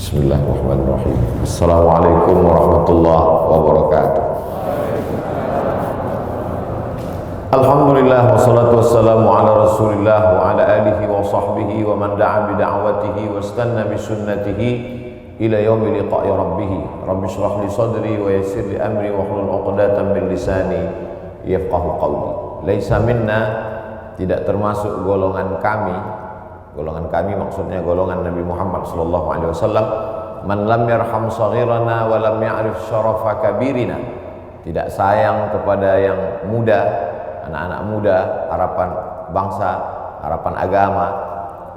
Bismillahirrahmanirrahim. Assalamualaikum warahmatullahi wabarakatuh. Alhamdulillah wassalatu wassalamu ala rasulillah wa ala alihi wa sahbihi wa man da'a bida'watihi wa istanna bi sunnatihi ila yaumi liqa'i rabbih. Rabbi shrah li sadri wa yassir li amri wa hlul 'uqdatam min lisani yafqahu qawli. Laisa minna, tidak termasuk golongan kami. Golongan kami maksudnya golongan Nabi Muhammad sallallahu alaihi wasallam, man lam yarham saghirana wa lam ya'rif syarafa kabirina. Tidak sayang kepada yang muda, anak-anak muda, harapan bangsa, harapan agama.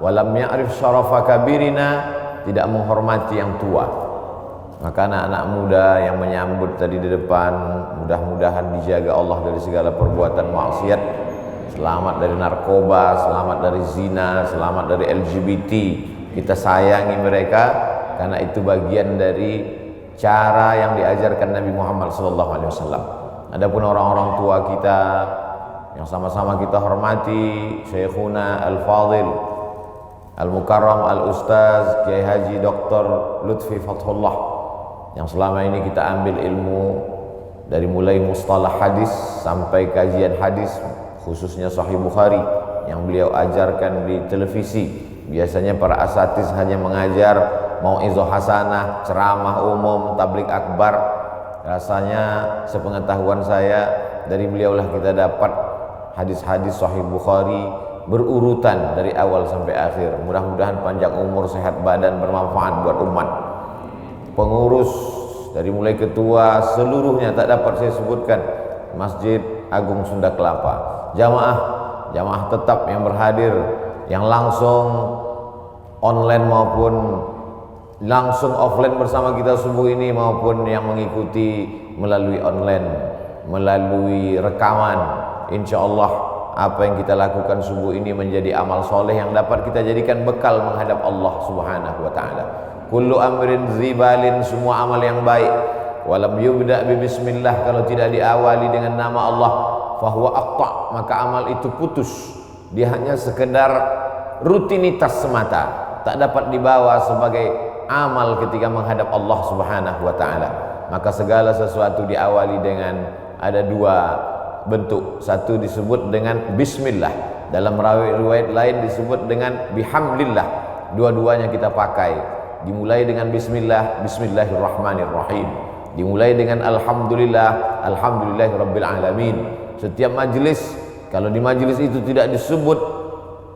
Wa lam ya'rif syarafa kabirina, tidak menghormati yang tua. Maka anak-anak muda yang menyambut tadi di depan, mudah-mudahan dijaga Allah dari segala perbuatan maksiat, selamat dari narkoba, selamat dari zina, selamat dari LGBT. Kita sayangi mereka karena itu bagian dari cara yang diajarkan Nabi Muhammad SAW. Adapun orang-orang tua kita yang sama-sama kita hormati, Syekhuna Al-Fadil Al-Mukarram Al-Ustaz Kiai Haji Dr. Lutfi Fathullah, yang selama ini kita ambil ilmu dari mulai mustalah hadis sampai kajian hadis, khususnya Sahih Bukhari yang beliau ajarkan di televisi. Biasanya para asatiz hanya mengajar mau'izah hasanah, ceramah umum, tablik akbar. Rasanya sepengetahuan saya dari beliaulah kita dapat hadis-hadis Sahih Bukhari berurutan dari awal sampai akhir. Mudah-mudahan panjang umur, sehat badan, bermanfaat buat umat. Pengurus dari mulai ketua seluruhnya tak dapat saya sebutkan. Masjid Agung Sunda Kelapa, jamaah tetap yang berhadir, yang langsung online maupun langsung offline bersama kita subuh ini, maupun yang mengikuti melalui online, melalui rekaman. Insya Allah apa yang kita lakukan subuh ini menjadi amal soleh yang dapat kita jadikan bekal menghadap Allah Subhanahu wa ta'ala. Kullu amrin zibalin, semua amal yang baik, walam yubda' bi bismillah, kalau tidak diawali dengan nama Allah, fahuwa aqta', maka amal itu putus. Dia hanya sekedar rutinitas semata, tak dapat dibawa sebagai amal ketika menghadap Allah Subhanahu wa ta'ala. Maka segala sesuatu diawali dengan ada dua bentuk. Satu disebut dengan bismillah, dalam riwayat lain disebut dengan bihamdillah. Dua-duanya kita pakai. Dimulai dengan bismillah, bismillahirrahmanirrahim. Dimulai dengan alhamdulillah, alhamdulillahirabbil alamin. Setiap majelis, kalau di majelis itu tidak disebut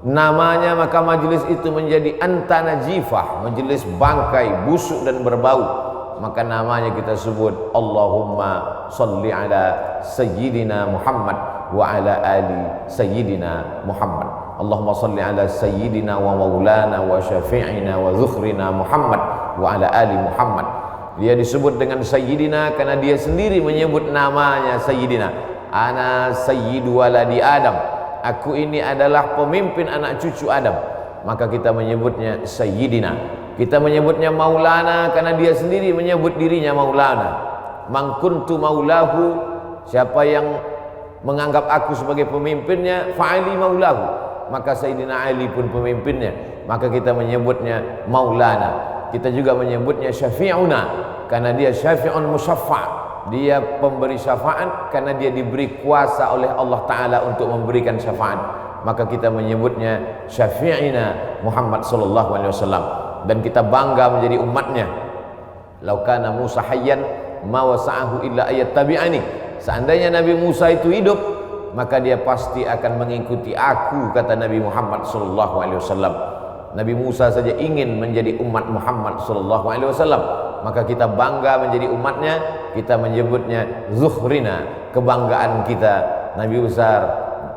namanya, maka majelis itu menjadi antanajifah, majelis bangkai, busuk dan berbau. Maka namanya kita sebut Allahumma salli ala sayyidina Muhammad wa ala ali sayyidina Muhammad. Allahumma salli ala sayyidina wa maulana wa syafi'ina wa dzukhrina Muhammad wa ala ali Muhammad. Dia disebut dengan sayyidina karena dia sendiri menyebut namanya sayyidina. Ana sayyidu waladi Adam, aku ini adalah pemimpin anak cucu Adam. Maka kita menyebutnya sayyidina. Kita menyebutnya maulana karena dia sendiri menyebut dirinya maulana. Man kuntu maulahu, siapa yang menganggap aku sebagai pemimpinnya, fa'ali maulahu, maka Sayyidina Ali pun pemimpinnya. Maka kita menyebutnya maulana. Kita juga menyebutnya syafi'una karena dia syafi'un musaffa', dia pemberi syafaat karena dia diberi kuasa oleh Allah Ta'ala untuk memberikan syafaat. Maka kita menyebutnya syafi'ina Muhammad sallallahu alaihi wasallam, dan kita bangga menjadi umatnya. Lau kana Musa hayyan ma wasa'ahu illa ayat tabi'ani. Seandainya Nabi Musa itu hidup, maka dia pasti akan mengikuti aku, kata Nabi Muhammad sallallahu alaihi wasallam. Nabi Musa saja ingin menjadi umat Muhammad sallallahu alaihi wasallam, maka kita bangga menjadi umatnya. Kita menyebutnya zuhrina, kebanggaan kita. Nabi besar,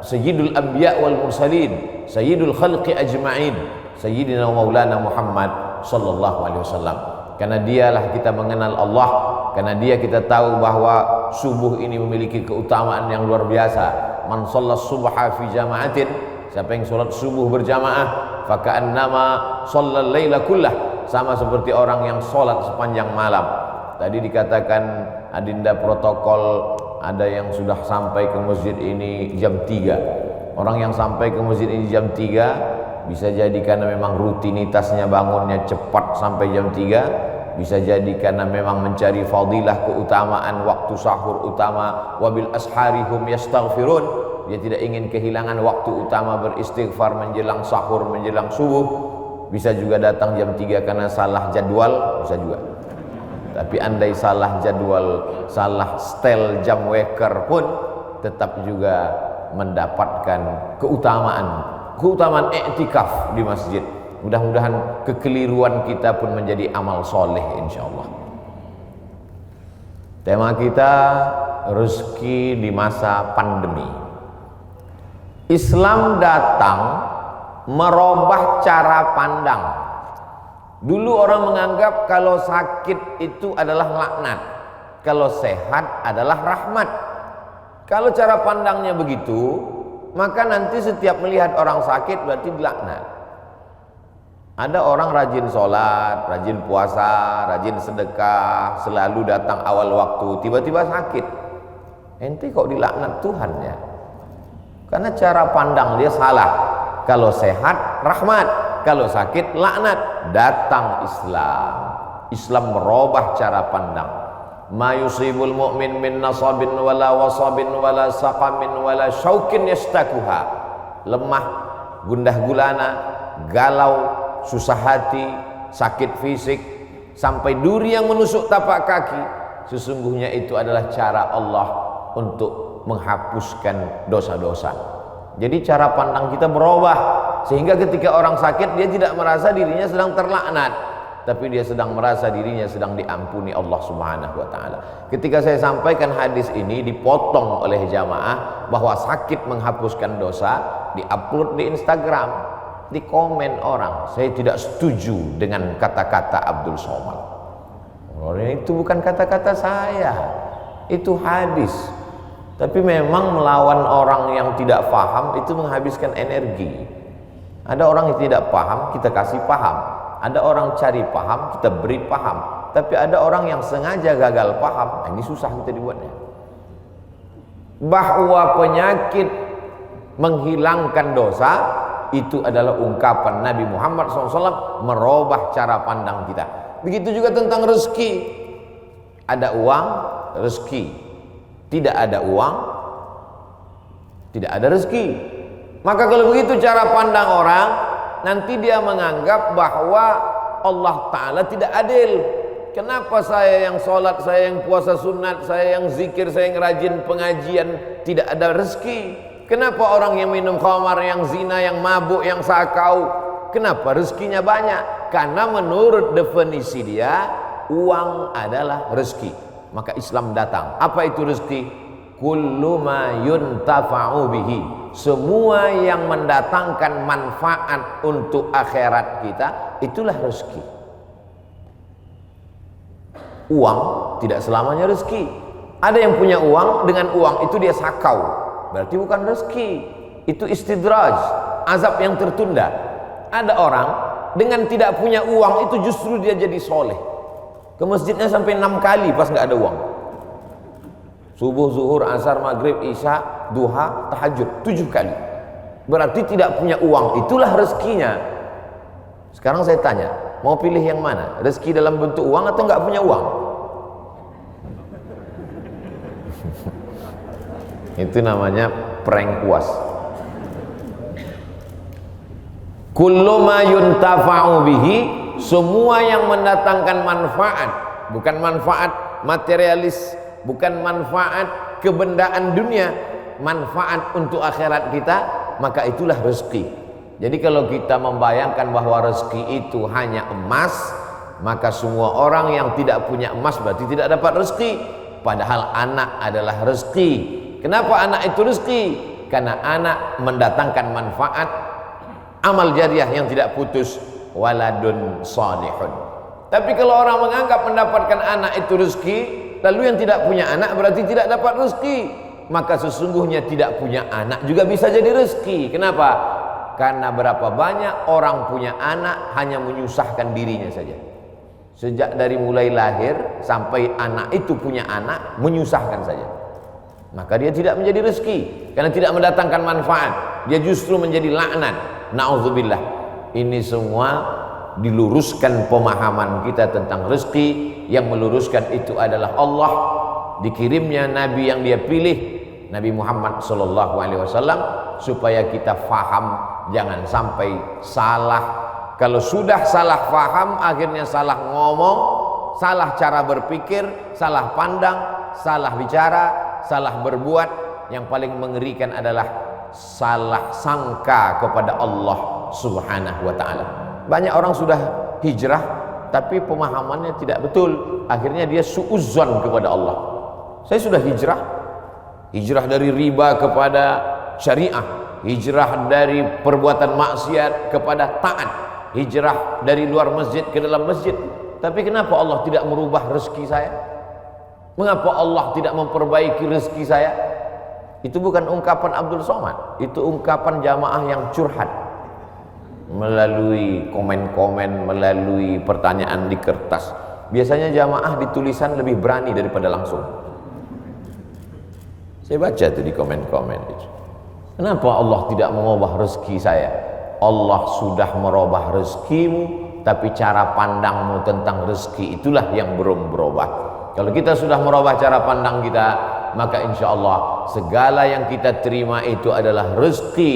sayyidul anbiya wal mursalin, sayyidul khalqi ajma'in, sayyidina maulana Muhammad sallallahu alaihi wasallam. Karena dialah kita mengenal Allah, karena dia kita tahu bahwa subuh ini memiliki keutamaan yang luar biasa. Man shallas subha fi jama'atin, siapa yang salat subuh berjamaah, faka'annama shallal laila kullah, sama seperti orang yang salat sepanjang malam. Tadi dikatakan adinda protokol, ada yang sudah sampai ke masjid ini jam 3. Orang yang sampai ke masjid ini jam 3 bisa jadi karena memang rutinitasnya bangunnya cepat sampai jam 3, bisa jadi karena memang mencari fadilah keutamaan waktu sahur utama, wabil asharihum yastaghfirun, dia tidak ingin kehilangan waktu utama beristighfar menjelang sahur, menjelang subuh. Bisa juga datang jam 3 karena salah jadwal, bisa juga. Tapi andai salah jadwal, salah setel jam waker pun tetap juga mendapatkan keutamaan i'tikaf di masjid. Mudah-mudahan kekeliruan kita pun menjadi amal soleh insyaallah. Tema kita rezeki di masa pandemi. Islam datang merubah cara pandang. Dulu orang menganggap kalau sakit itu adalah laknat, kalau sehat adalah rahmat. Kalau cara pandangnya begitu, maka nanti setiap melihat orang sakit berarti dilaknat. Ada orang rajin sholat, rajin puasa, rajin sedekah, selalu datang awal waktu, tiba-tiba sakit. Ente kok dilaknat Tuhan ya? Karena cara pandang dia salah. Kalau sehat rahmat, kalau sakit laknat. Datang Islam merubah cara pandang. Ma yusibul mu'min min nasabin wala wasabin wala saqamin wala syaukin yastakuha. Lemah, gundah gulana, galau, susah hati, sakit fisik, sampai duri yang menusuk tapak kaki, sesungguhnya itu adalah cara Allah untuk menghapuskan dosa-dosa. Jadi cara pandang kita berubah, sehingga ketika orang sakit dia tidak merasa dirinya sedang terlaknat, tapi dia sedang merasa dirinya sedang diampuni Allah Subhanahu wa taala. Ketika saya sampaikan hadis ini, dipotong oleh jamaah bahwa sakit menghapuskan dosa, diupload di Instagram, di komen orang, saya tidak setuju dengan kata-kata Abdul Somad. Itu bukan kata-kata saya, itu hadis. Tapi memang melawan orang yang tidak paham itu menghabiskan energi. Ada orang yang tidak paham, kita kasih paham. Ada orang cari paham, kita beri paham. Tapi ada orang yang sengaja gagal paham, ini susah kita dibuatnya. Bahwa penyakit menghilangkan dosa itu adalah ungkapan Nabi Muhammad SAW merubah cara pandang kita. Begitu juga tentang rezeki. Ada uang, rezeki. Tidak ada uang, tidak ada rezeki. Maka kalau begitu cara pandang orang, nanti dia menganggap bahwa Allah Ta'ala tidak adil. Kenapa saya yang sholat, saya yang puasa sunat, saya yang zikir, saya yang rajin pengajian tidak ada rezeki? Kenapa orang yang minum khamar, yang zina, yang mabuk, yang sakau, kenapa rezekinya banyak? Karena menurut definisi dia, uang adalah rezeki. Maka Islam datang. Apa itu rezeki? Kullu ma yuntafa'u bihi. Semua yang mendatangkan manfaat untuk akhirat kita, itulah rezeki. Uang tidak selamanya rezeki. Ada yang punya uang, dengan uang itu dia sakau, berarti bukan rezeki. Itu istidraj, azab yang tertunda. Ada orang dengan tidak punya uang itu justru dia jadi soleh. Ke masjidnya sampai 6 kali pas nggak ada uang. Subuh, zuhur, asar, maghrib, isya, duha, tahajud 7 kali. Berarti tidak punya uang, itulah rezekinya. Sekarang saya tanya, mau pilih yang mana? Rezeki dalam bentuk uang atau nggak punya uang? Itu namanya prank puas. Kullu ma yuntafa'u bihi, semua yang mendatangkan manfaat, bukan manfaat materialis, bukan manfaat kebendaan dunia, manfaat untuk akhirat kita, maka itulah rezeki. Jadi kalau kita membayangkan bahwa rezeki itu hanya emas, maka semua orang yang tidak punya emas berarti tidak dapat rezeki. Padahal anak adalah rezeki. Kenapa anak itu rezeki? Karena anak mendatangkan manfaat, amal jariah yang tidak putus, waladun salihun. Tapi kalau orang menganggap mendapatkan anak itu rezeki, lalu yang tidak punya anak berarti tidak dapat rezeki, maka sesungguhnya tidak punya anak juga bisa jadi rezeki. Kenapa? Karena berapa banyak orang punya anak hanya menyusahkan dirinya saja. Sejak dari mulai lahir sampai anak itu punya anak, menyusahkan saja. Maka dia tidak menjadi rezeki, karena tidak mendatangkan manfaat. Dia justru menjadi laknat, Na'udzubillah. Ini semua diluruskan pemahaman kita tentang rezeki. Yang meluruskan itu adalah Allah. Dikirimnya Nabi yang dia pilih, Nabi Muhammad SAW, supaya kita faham, jangan sampai salah. Kalau sudah salah faham, akhirnya salah ngomong, salah cara berpikir, salah pandang, salah bicara, salah berbuat. Yang paling mengerikan adalah salah sangka kepada Allah Subhanahu wa ta'ala. Banyak orang sudah hijrah tapi pemahamannya tidak betul, akhirnya dia suudzon kepada Allah. Saya sudah hijrah dari riba kepada syariah, hijrah dari perbuatan maksiat kepada taat, hijrah dari luar masjid ke dalam masjid. Tapi kenapa Allah tidak merubah rezeki saya? Mengapa Allah tidak memperbaiki rezeki saya? Itu bukan ungkapan Abdul Somad, itu ungkapan jamaah yang curhat melalui komen-komen, melalui pertanyaan di kertas. Biasanya jamaah di tulisan lebih berani daripada langsung. Saya baca tuh di komen-komen itu. Kenapa Allah tidak mengubah rezeki saya? Allah sudah merubah rezekimu, tapi cara pandangmu tentang rezeki itulah yang belum berubah. Kalau kita sudah merubah cara pandang kita, maka insya Allah segala yang kita terima itu adalah rezeki.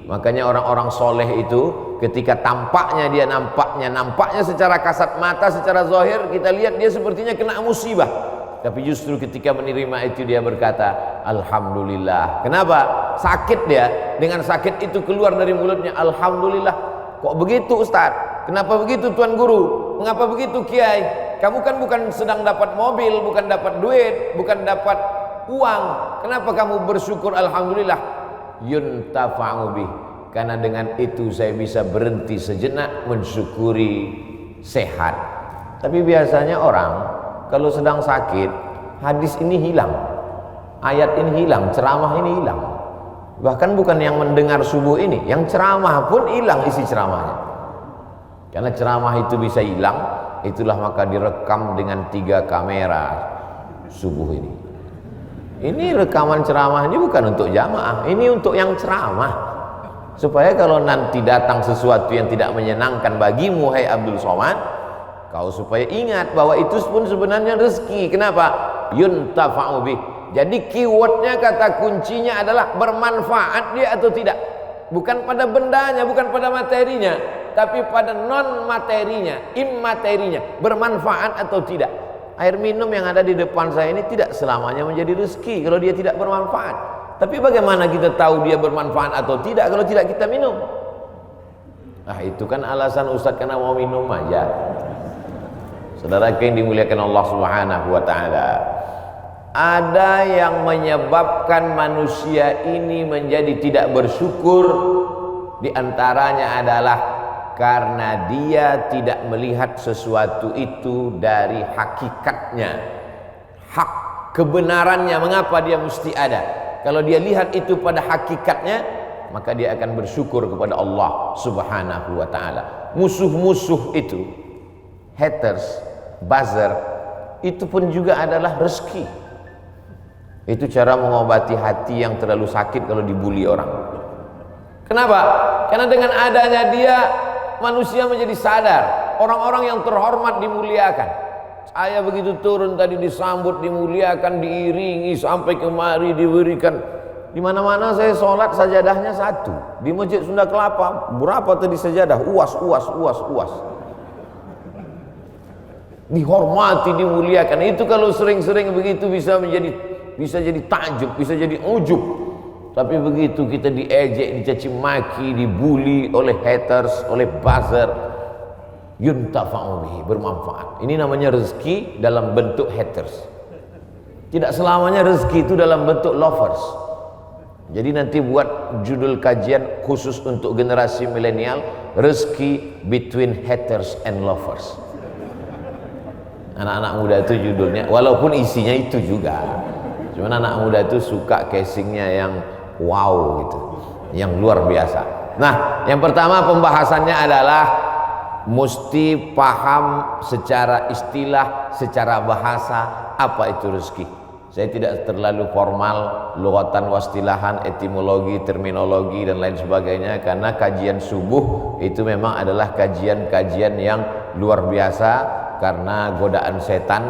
Makanya orang-orang soleh itu ketika tampaknya dia nampaknya secara kasat mata, secara zahir kita lihat dia sepertinya kena musibah. Tapi justru ketika menerima itu dia berkata alhamdulillah. Kenapa? Sakit dia, dengan sakit itu keluar dari mulutnya alhamdulillah. Kok begitu Ustaz? Kenapa begitu Tuan Guru? Mengapa begitu Kiai? Kamu kan bukan sedang dapat mobil, bukan dapat duit, bukan dapat uang. Kenapa kamu bersyukur alhamdulillah? Yuntafa'u bih. Karena dengan itu saya bisa berhenti sejenak mensyukuri sehat. Tapi biasanya orang kalau sedang sakit, hadis ini hilang, ayat ini hilang, ceramah ini hilang. Bahkan bukan yang mendengar subuh ini, yang ceramah pun hilang isi ceramahnya. Karena ceramah itu bisa hilang, itulah maka direkam dengan 3 kamera subuh ini. Ini rekaman ceramah ini bukan untuk jamaah, ini untuk yang ceramah. Supaya kalau nanti datang sesuatu yang tidak menyenangkan bagimu, hai Abdul Somad, kau supaya ingat bahwa itu pun sebenarnya rezeki. Kenapa? Yuntafa'u bih. Jadi keywordnya, kata kuncinya adalah bermanfaat dia atau tidak. Bukan pada bendanya, bukan pada materinya, tapi pada non materinya, immaterinya, bermanfaat atau tidak. Air minum yang ada di depan saya ini tidak selamanya menjadi rezeki kalau dia tidak bermanfaat. Tapi bagaimana kita tahu dia bermanfaat atau tidak kalau tidak kita minum? Nah itu kan alasan Ustadz karena mau minum aja. Saudara yang dimuliakan Allah Subhanahu wa ta'ala, ada yang menyebabkan manusia ini menjadi tidak bersyukur. Di antaranya adalah karena dia tidak melihat sesuatu itu dari hakikatnya, hak kebenarannya. Mengapa dia mesti ada? Kalau dia lihat itu pada hakikatnya, maka dia akan bersyukur kepada Allah Subhanahu wa ta'ala. Musuh-musuh itu, haters, buzzer, itu pun juga adalah rezeki. Itu cara mengobati hati yang terlalu sakit kalau dibully orang. Kenapa? Karena dengan adanya dia, manusia menjadi sadar. Orang-orang yang terhormat dimuliakan. Saya begitu turun tadi disambut, dimuliakan, diiringi sampai kemari diberikan. Di mana-mana saya sholat sajadahnya 1. Di Masjid Sunda Kelapa berapa tadi sajadah? Uas. Dihormati, dimuliakan. Itu kalau sering-sering begitu bisa jadi takjub, bisa jadi ujub. Tapi begitu kita diejek, dicaci maki, dibully oleh haters, oleh buzzer, yuntafa'u bihi, bermanfaat. Ini namanya rezeki dalam bentuk haters. Tidak selamanya rezeki itu dalam bentuk lovers. Jadi nanti buat judul kajian khusus untuk generasi milenial, rezeki between haters and lovers. Anak-anak muda itu judulnya, walaupun isinya itu juga. Cuman anak muda itu suka casingnya yang wow gitu, yang luar biasa. Nah, yang pertama pembahasannya adalah mesti paham secara istilah, secara bahasa apa itu rezeki. Saya tidak terlalu formal, lughatan wastilahan, etimologi, terminologi dan lain sebagainya, karena kajian subuh itu memang adalah kajian-kajian yang luar biasa karena godaan setan.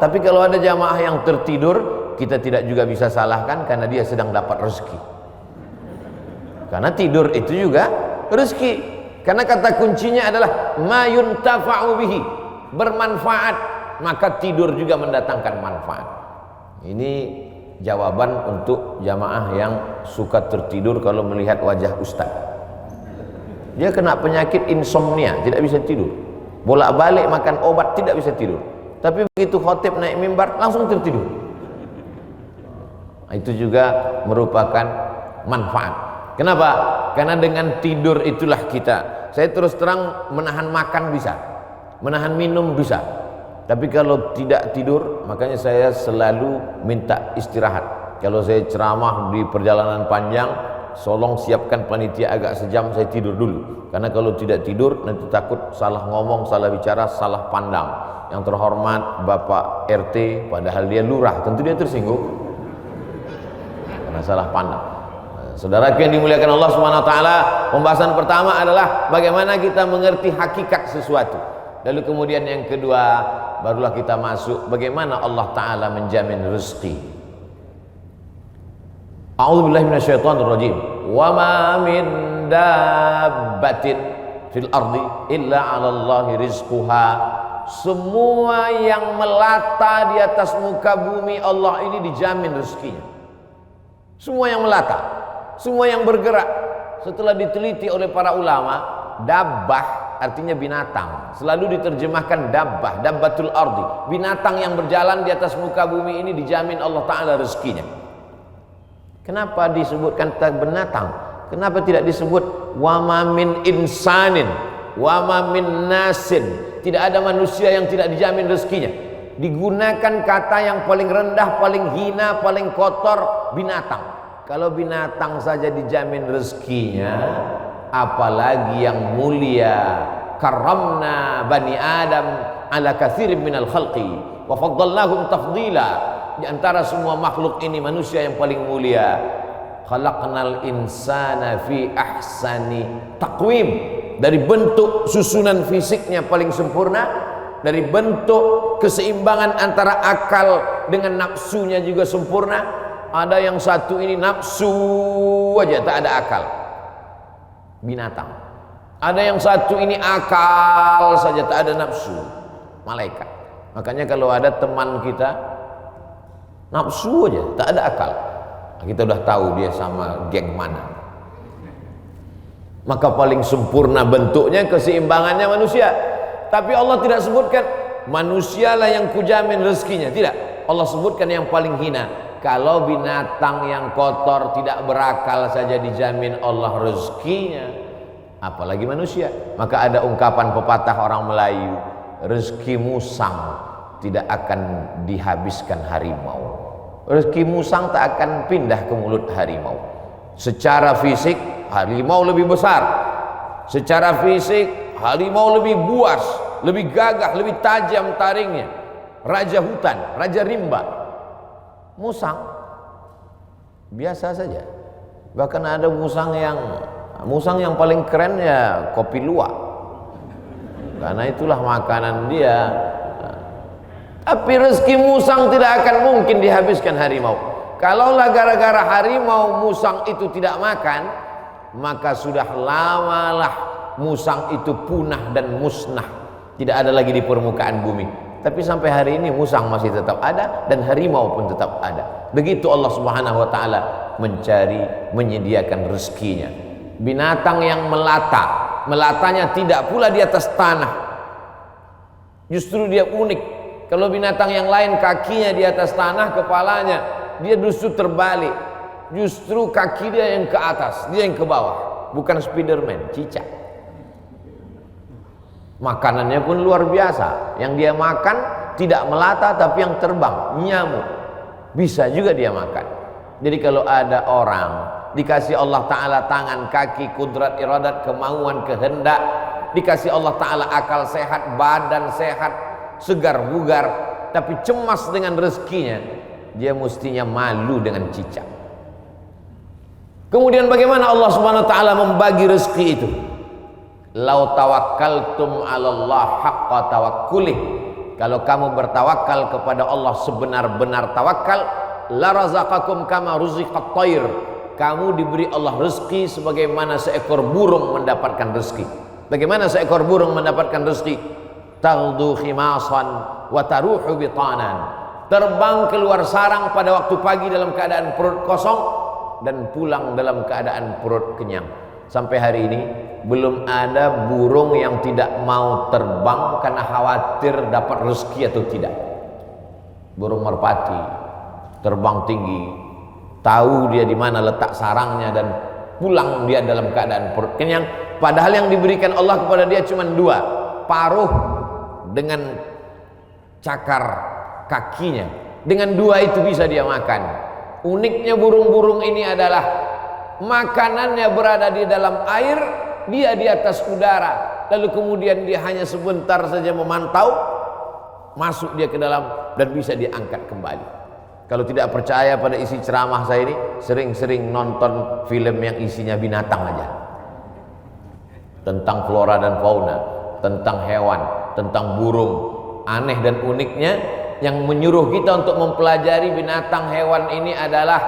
Tapi kalau ada jamaah yang tertidur, kita tidak juga bisa salahkan karena dia sedang dapat rezeki. Karena tidur itu juga rezeki. Karena kata kuncinya adalah ma yuntafa'u bihi, bermanfaat, maka tidur juga mendatangkan manfaat. Ini jawaban untuk jamaah yang suka tertidur kalau melihat wajah ustaz. Dia kena penyakit insomnia, tidak bisa tidur. Bolak-balik makan obat, tidak bisa tidur. Tapi begitu khotib naik mimbar, langsung tertidur. Itu juga merupakan manfaat. Kenapa? Karena dengan tidur itulah kita. Saya terus terang menahan makan bisa, menahan minum bisa. Tapi kalau tidak tidur, makanya saya selalu minta istirahat. Kalau saya ceramah di perjalanan panjang, tolong siapkan panitia agak sejam saya tidur dulu. Karena kalau tidak tidur nanti takut salah ngomong, salah bicara, salah pandang. Yang terhormat Bapak RT, padahal dia lurah, tentu dia tersinggung karena salah pandang. Saudaraku yang dimuliakan Allah Subhanahu wa taala, pembahasan pertama adalah bagaimana kita mengerti hakikat sesuatu. Lalu kemudian yang kedua, barulah kita masuk bagaimana Allah taala menjamin rezeki. A'udzubillahi minasyaitonirrajim. Wa ma min dabbatin fil ardi illa 'alallahi rizquha. Semua yang melata di atas muka bumi, Allah ini dijamin rezekinya. Semua yang melata, semua yang bergerak. Setelah diteliti oleh para ulama, dabbah artinya binatang, selalu diterjemahkan dabbah, dabbatul ardi, binatang yang berjalan di atas muka bumi ini dijamin Allah taala rezekinya. Kenapa disebutkan binatang? Kenapa tidak disebut wa ma min insanin wa ma min nasin? Tidak ada manusia yang tidak dijamin rezekinya. Digunakan kata yang paling rendah, paling hina, paling kotor, binatang. Kalau binatang saja dijamin rezekinya, apalagi yang mulia. Karramna bani Adam ala katsirin minal khalqi wa faddalnahum tafdila. Di antara semua makhluk ini manusia yang paling mulia. Khalaqnal insana fi ahsani taqwim. Dari bentuk susunan fisiknya paling sempurna, dari bentuk keseimbangan antara akal dengan nafsunya juga sempurna. Ada yang satu ini nafsu aja, tak ada akal, binatang. Ada yang satu ini akal saja, tak ada nafsu, malaikat. Makanya kalau ada teman kita nafsu aja, tak ada akal, kita udah tahu dia sama geng mana. Maka paling sempurna bentuknya, keseimbangannya manusia. Tapi Allah tidak sebutkan manusialah yang kujamin rezekinya, tidak. Allah sebutkan yang paling hina. Kalau binatang yang kotor tidak berakal saja dijamin Allah rezekinya, apalagi manusia. Maka ada ungkapan pepatah orang Melayu, rezeki musang tidak akan dihabiskan harimau. Rezeki musang tak akan pindah ke mulut harimau. Secara fisik harimau lebih besar, secara fisik harimau lebih buas, lebih gagah, lebih tajam taringnya. Raja hutan, raja rimba. Musang biasa saja. Bahkan ada musang yang paling keren ya kopi luwak, karena itulah makanan dia. Tapi rezeki musang tidak akan mungkin dihabiskan harimau. Kalaulah gara-gara harimau musang itu tidak makan, maka sudah lamalah musang itu punah dan musnah, tidak ada lagi di permukaan bumi. Tapi sampai hari ini musang masih tetap ada dan harimau pun tetap ada. Begitu Allah Subhanahu wa taala menyediakan rezekinya. Binatang yang melatanya tidak pula di atas tanah. Justru dia unik. Kalau binatang yang lain kakinya di atas tanah, kepalanya, dia justru terbalik. Justru kaki dia yang ke atas, dia yang ke bawah. Bukan Spiderman, cicak. Makanannya pun luar biasa. Yang dia makan tidak melata tapi yang terbang, nyamuk. Bisa juga dia makan. Jadi kalau ada orang dikasih Allah Ta'ala tangan, kaki, kudrat, iradat, kemauan, kehendak, dikasih Allah Ta'ala akal sehat, badan sehat, segar bugar, tapi cemas dengan rezekinya, dia mestinya malu dengan cicak. Kemudian bagaimana Allah Subhanahu wa taala membagi rezeki itu? Lau tawakkaltum 'alallah haqqa tawakkulih. Kalau kamu bertawakal kepada Allah sebenar-benar tawakal, la razaqakum kama ruziqat thair. Kamu diberi Allah rezeki sebagaimana seekor burung mendapatkan rezeki. Bagaimana seekor burung mendapatkan rezeki? Taghdu khimasan wa taruhu bitanan. Terbang keluar sarang pada waktu pagi dalam keadaan perut kosong dan pulang dalam keadaan perut kenyang. Sampai hari ini belum ada burung yang tidak mau terbang karena khawatir dapat rezeki atau tidak. Burung merpati terbang tinggi, tahu dia di mana letak sarangnya dan pulang dia dalam keadaan perut kenyang. Padahal yang diberikan Allah kepada dia cuma dua, paruh dengan cakar kakinya. Dengan dua itu bisa dia makan. Uniknya burung-burung ini adalah makanannya berada di dalam air, dia di atas udara, lalu kemudian dia hanya sebentar saja memantau, masuk dia ke dalam dan bisa diangkat kembali. Kalau tidak percaya pada isi ceramah saya ini, sering-sering nonton film yang isinya binatang aja, tentang flora dan fauna, tentang hewan, tentang burung. Aneh dan uniknya, yang menyuruh kita untuk mempelajari binatang hewan ini adalah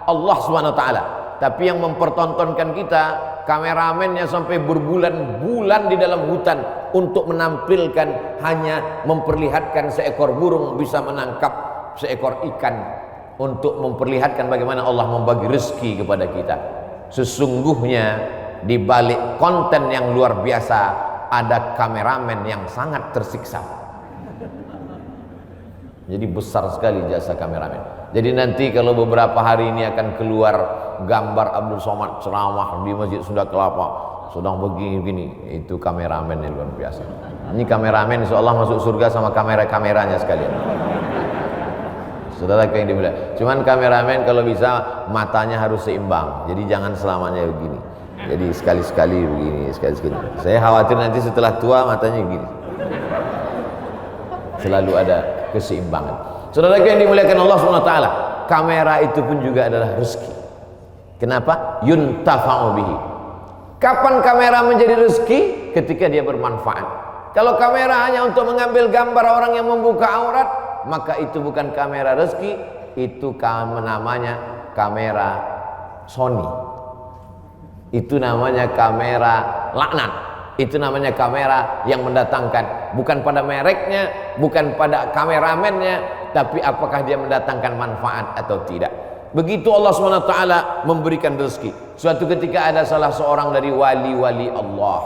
Allah Subhanahu wa taala. Tapi yang mempertontonkan kita, kameramennya sampai berbulan-bulan di dalam hutan untuk menampilkan, hanya memperlihatkan seekor burung bisa menangkap seekor ikan, untuk memperlihatkan bagaimana Allah membagi rezeki kepada kita. Sesungguhnya di balik konten yang luar biasa ada kameramen yang sangat tersiksa. Jadi besar sekali jasa kameramen. Jadi nanti kalau beberapa hari ini akan keluar gambar Abdul Somad ceramah di Masjid Sunda Kelapa, sedang begini-begini, itu kameramen yang luar biasa. Ini kameramen insyaallah masuk surga sama kamera-kameranya sekalian. Saudara yang dimuliakan. Cuman kameramen kalau bisa matanya harus seimbang. Jadi jangan selamanya begini. Jadi sekali-sekali begini, sekali-sekali. Saya khawatir nanti setelah tua matanya begini. Selalu ada keseimbangan. Saudara yang dimuliakan Allah SWT, kamera itu pun juga adalah rezeki. Kenapa? Yuntafa'u bihi. Kapan kamera menjadi rezeki? Ketika dia bermanfaat. Kalau kamera hanya untuk mengambil gambar orang yang membuka aurat, maka itu bukan kamera rezeki, itu namanya kamera Sony. Itu namanya kamera laknat. Itu namanya kamera yang mendatangkan, bukan pada mereknya, bukan pada kameramennya, tapi apakah dia mendatangkan manfaat atau tidak. Begitu Allah SWT memberikan rezeki. Suatu ketika ada salah seorang dari wali-wali Allah,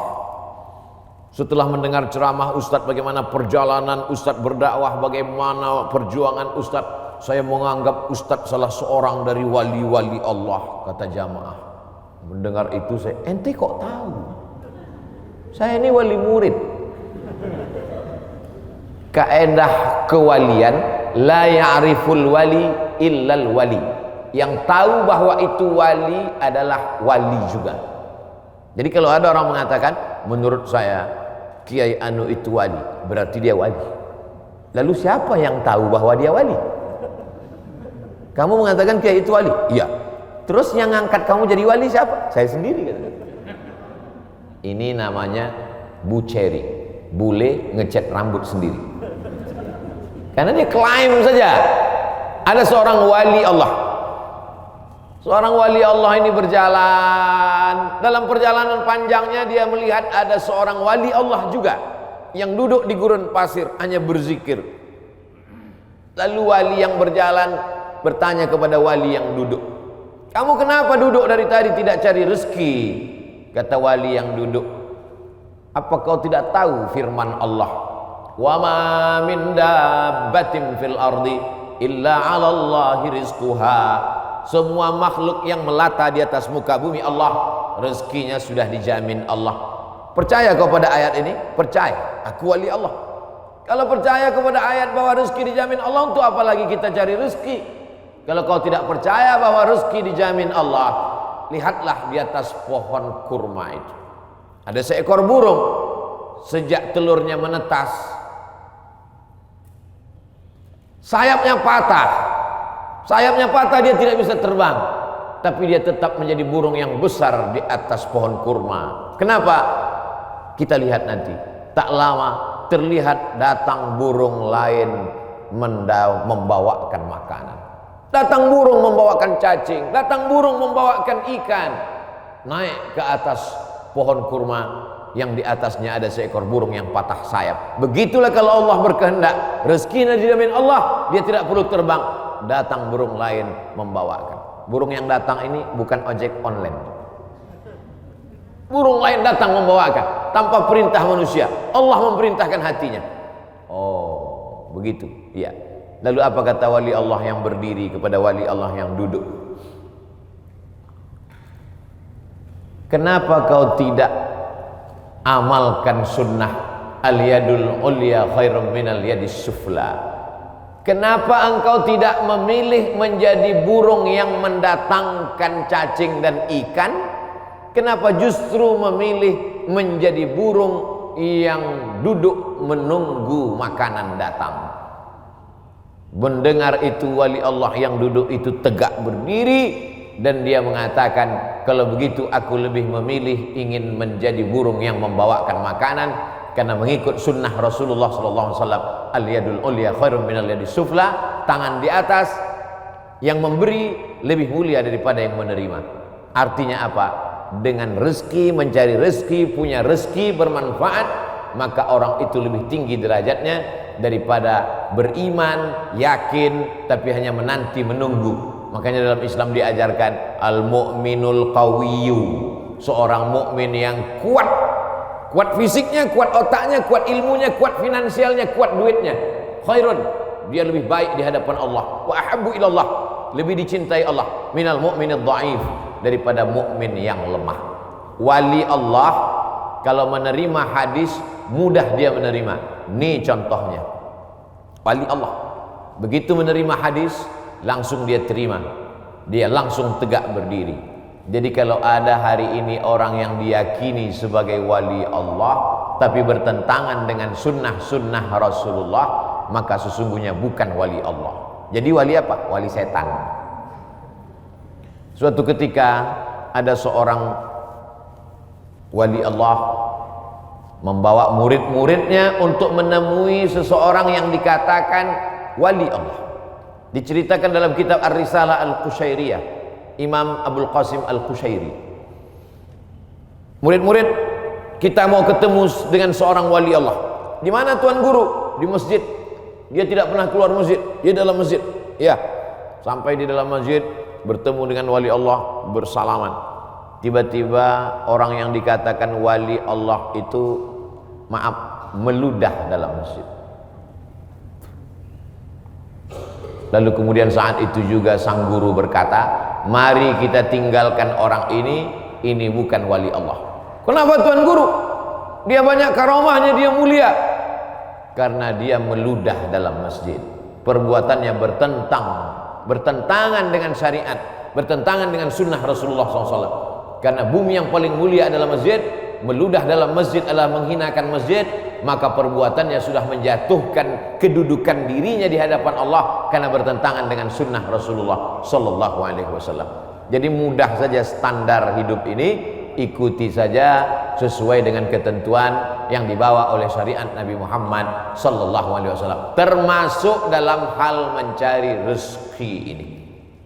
setelah mendengar ceramah Ustadz, bagaimana perjalanan Ustadz berdakwah, bagaimana perjuangan Ustadz, saya menganggap Ustadz salah seorang dari wali-wali Allah. Kata jamaah, mendengar itu saya, ente kok tahu? Saya ini wali murid. Kaedah kewalian, la ya'riful wali illal wali. Yang tahu bahwa itu wali adalah wali juga. Jadi kalau ada orang mengatakan, menurut saya Kiai Anu itu wali, berarti dia wali. Lalu siapa yang tahu bahwa dia wali? Kamu mengatakan Kiai itu wali? Iya. Terus yang ngangkat kamu jadi wali siapa? Saya sendiri. Ini namanya buceri, bule ngecat rambut sendiri. Karena dia klaim saja ada seorang wali Allah. Seorang wali Allah ini berjalan, dalam perjalanan panjangnya dia melihat ada seorang wali Allah juga yang duduk di gurun pasir hanya berzikir. Lalu wali yang berjalan bertanya kepada wali yang duduk, "Kamu kenapa duduk dari tadi tidak cari rezeki?" Kata wali yang duduk, "Apa kau tidak tahu firman Allah, wa ma min dabbatin fil ardi illa 'ala Allahi rizquha." Semua makhluk yang melata di atas muka bumi Allah, rezekinya sudah dijamin Allah. Percaya kau pada ayat ini? Percaya, aku wali Allah. Kalau percaya kepada ayat bahwa rezeki dijamin Allah, untuk apa lagi kita cari rezeki? Kalau kau tidak percaya bahwa rezeki dijamin Allah, lihatlah di atas pohon kurma itu. Ada seekor burung, sejak telurnya menetas, sayapnya patah, Sayapnya patah, dia tidak bisa terbang, tapi dia tetap menjadi burung yang besar di atas pohon kurma. Kenapa? Kita lihat nanti. Tak lama terlihat datang burung lain membawakan makanan. Datang burung membawakan cacing, datang burung membawakan ikan. Naik ke atas pohon kurma yang di atasnya ada seekor burung yang patah sayap. Begitulah kalau Allah berkehendak, rezekinya dijamin Allah, dia tidak perlu terbang. Datang burung lain membawakan. Burung yang datang ini bukan ojek online. Burung lain datang membawakan tanpa perintah manusia. Allah memerintahkan hatinya. Oh, begitu. Iya. Lalu apa kata wali Allah yang berdiri kepada wali Allah yang duduk? Kenapa kau tidak amalkan sunnah al-yadul ulya khairum minal yadis sufla? Kenapa engkau tidak memilih menjadi burung yang mendatangkan cacing dan ikan? Kenapa justru memilih menjadi burung yang duduk menunggu makanan datang? Mendengar itu wali Allah yang duduk itu tegak berdiri dan dia mengatakan, kalau begitu aku lebih memilih ingin menjadi burung yang membawakan makanan, karena mengikut sunnah Rasulullah SAW. Al-yadul ulya khairum minal yadis sufla, tangan di atas yang memberi lebih mulia daripada yang menerima. Artinya apa? Dengan rezeki, mencari rezeki, punya rezeki bermanfaat, maka orang itu lebih tinggi derajatnya daripada beriman, yakin, tapi hanya menanti menunggu. Makanya dalam Islam diajarkan al-mu'minul qawiyyu, seorang mukmin yang kuat, kuat fisiknya, kuat otaknya, kuat ilmunya, kuat finansialnya, kuat duitnya. Khairun, dia lebih baik di hadapan Allah. Wa ahabbu ilallah, lebih dicintai Allah. Minal mu'minid dhaif, daripada mukmin yang lemah. Wali Allah kalau menerima hadis mudah dia menerima. Ini contohnya. Wali Allah begitu menerima hadis langsung dia terima. Dia langsung tegak berdiri. Jadi kalau ada hari ini orang yang diyakini sebagai wali Allah tapi bertentangan dengan sunnah-sunnah Rasulullah, maka sesungguhnya bukan wali Allah. Jadi wali apa? Wali setan. Suatu ketika ada seorang wali Allah membawa murid-muridnya untuk menemui seseorang yang dikatakan wali Allah. Diceritakan dalam kitab Ar-Risalah Al-Qushairiyah, Imam Abdul Qasim Al-Qushairi. Murid-murid, kita mau ketemu dengan seorang wali Allah. Di mana Tuan Guru? Di masjid. Dia tidak pernah keluar masjid, dia dalam masjid. Ya, sampai di dalam masjid bertemu dengan wali Allah, bersalaman. Tiba-tiba orang yang dikatakan wali Allah itu, maaf, meludah dalam masjid. Lalu kemudian saat itu juga sang guru berkata, mari kita tinggalkan orang ini bukan wali Allah. Kenapa Tuan Guru? Dia banyak karamahnya, dia mulia. Karena dia meludah dalam masjid. Perbuatannya bertentangan dengan syariat, bertentangan dengan sunnah Rasulullah SAW. Karena bumi yang paling mulia adalah masjid, meludah dalam masjid adalah menghinakan masjid, maka perbuatannya sudah menjatuhkan kedudukan dirinya di hadapan Allah karena bertentangan dengan sunnah Rasulullah Sallallahu Alaihi Wasallam. Jadi mudah saja standar hidup ini, ikuti saja sesuai dengan ketentuan yang dibawa oleh syariat Nabi Muhammad Sallallahu Alaihi Wasallam, termasuk dalam hal mencari rezeki ini.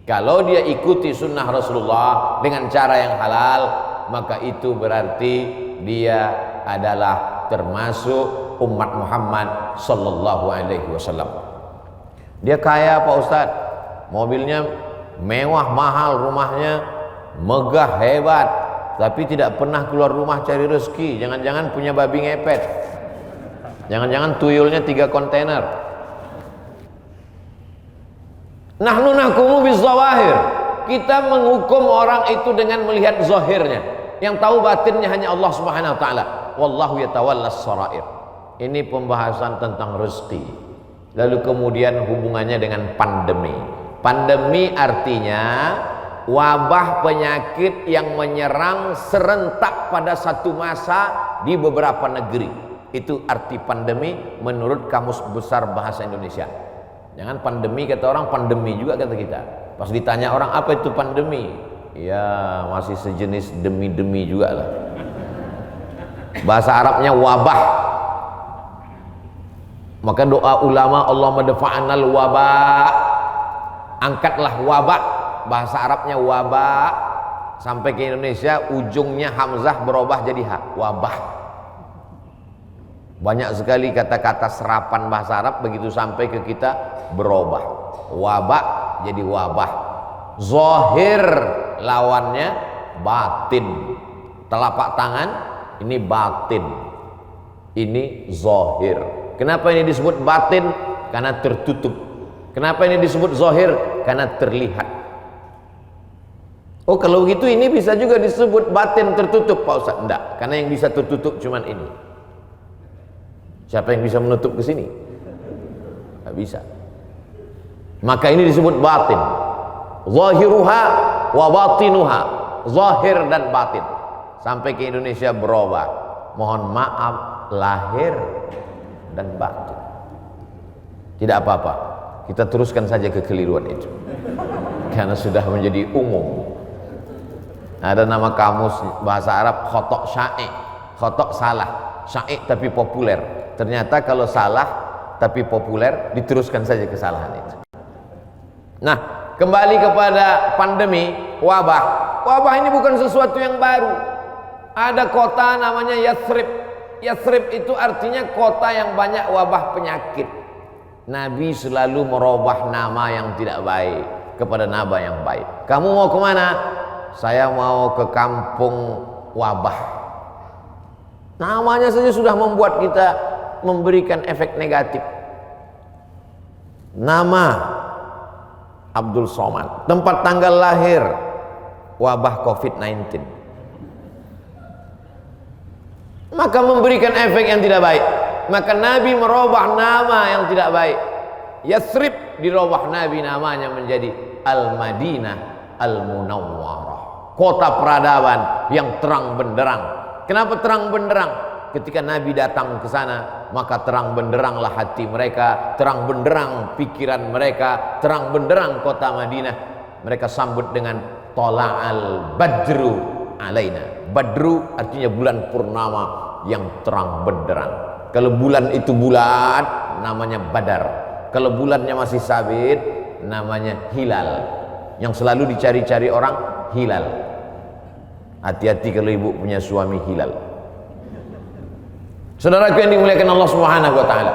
Kalau dia ikuti sunnah Rasulullah dengan cara yang halal, maka itu berarti dia adalah termasuk umat Muhammad Sallallahu Alaihi Wasallam. Dia kaya Pak Ustadz, mobilnya mewah, mahal, rumahnya megah, hebat, tapi tidak pernah keluar rumah cari rezeki. Jangan-jangan punya babi ngepet, jangan-jangan tuyulnya 3 kontainer. Nahnu nahkumu bizawahir, kita menghukum orang itu dengan melihat zahirnya. Yang tahu batinnya hanya Allah Subhanahu wa taala. Wallahu yatawallas sarair. Ini pembahasan tentang rezeki. Lalu kemudian hubungannya dengan pandemi. Pandemi artinya wabah penyakit yang menyerang serentak pada satu masa di beberapa negeri. Itu arti pandemi menurut Kamus Besar Bahasa Indonesia. Jangan pandemi kata orang, pandemi juga kata kita. Pas ditanya orang apa itu pandemi, ya masih sejenis demi-demi juga lah. Bahasa Arabnya wabah. Maka doa ulama, Allahumma dafa'anal wabah, angkatlah wabah. Bahasa Arabnya wabah, sampai ke Indonesia ujungnya hamzah berubah jadi ha, wabah. Banyak sekali kata-kata serapan bahasa Arab begitu sampai ke kita berubah. Wabah jadi wabah. Zahir lawannya batin. Telapak tangan ini batin, ini zahir. Kenapa ini disebut batin? Karena tertutup. Kenapa ini disebut zahir? Karena terlihat. Oh kalau gitu ini bisa juga disebut batin tertutup Pak Ustaz? Enggak, karena yang bisa tertutup cuman ini. Siapa yang bisa menutup ke sini? Enggak bisa. Maka ini disebut batin. Zahiruha wa batinuha, zahir dan batin. Sampai ke Indonesia berubah. Mohon maaf, lahir dan batin. Tidak apa-apa, kita teruskan saja kekeliruan itu karena sudah menjadi umum. Ada nama kamus bahasa Arab khotok sya'i', khotok salah, sya'i' tapi populer. Ternyata kalau salah tapi populer, diteruskan saja kesalahan itu. Nah, kembali kepada pandemi, wabah. Wabah ini bukan sesuatu yang baru. Ada kota namanya Yathrib. Yathrib itu artinya kota yang banyak wabah penyakit. Nabi selalu merubah nama yang tidak baik kepada nama yang baik. Kamu mau kemana? Saya mau ke kampung wabah. Namanya saja sudah membuat kita memberikan efek negatif. Nama Abdul Somad, tempat tanggal lahir wabah COVID-19. Maka memberikan efek yang tidak baik. Maka Nabi merubah nama yang tidak baik. Yathrib dirubah Nabi namanya menjadi Al-Madinah Al-Munawwarah, kota peradaban yang terang benderang. Kenapa terang benderang? Ketika Nabi datang ke sana, maka terang benderanglah hati mereka, terang benderang pikiran mereka, terang benderang kota Madinah. Mereka sambut dengan Tola'al Badru alaina. Badru artinya bulan purnama yang terang benderang. Kalau bulan itu bulat, namanya Badar. Kalau bulannya masih sabit, namanya hilal. Yang selalu dicari-cari orang, hilal. Hati-hati kalau ibu punya suami hilal. Saudaraku yang dimuliakan Allah Subhanahu wa taala.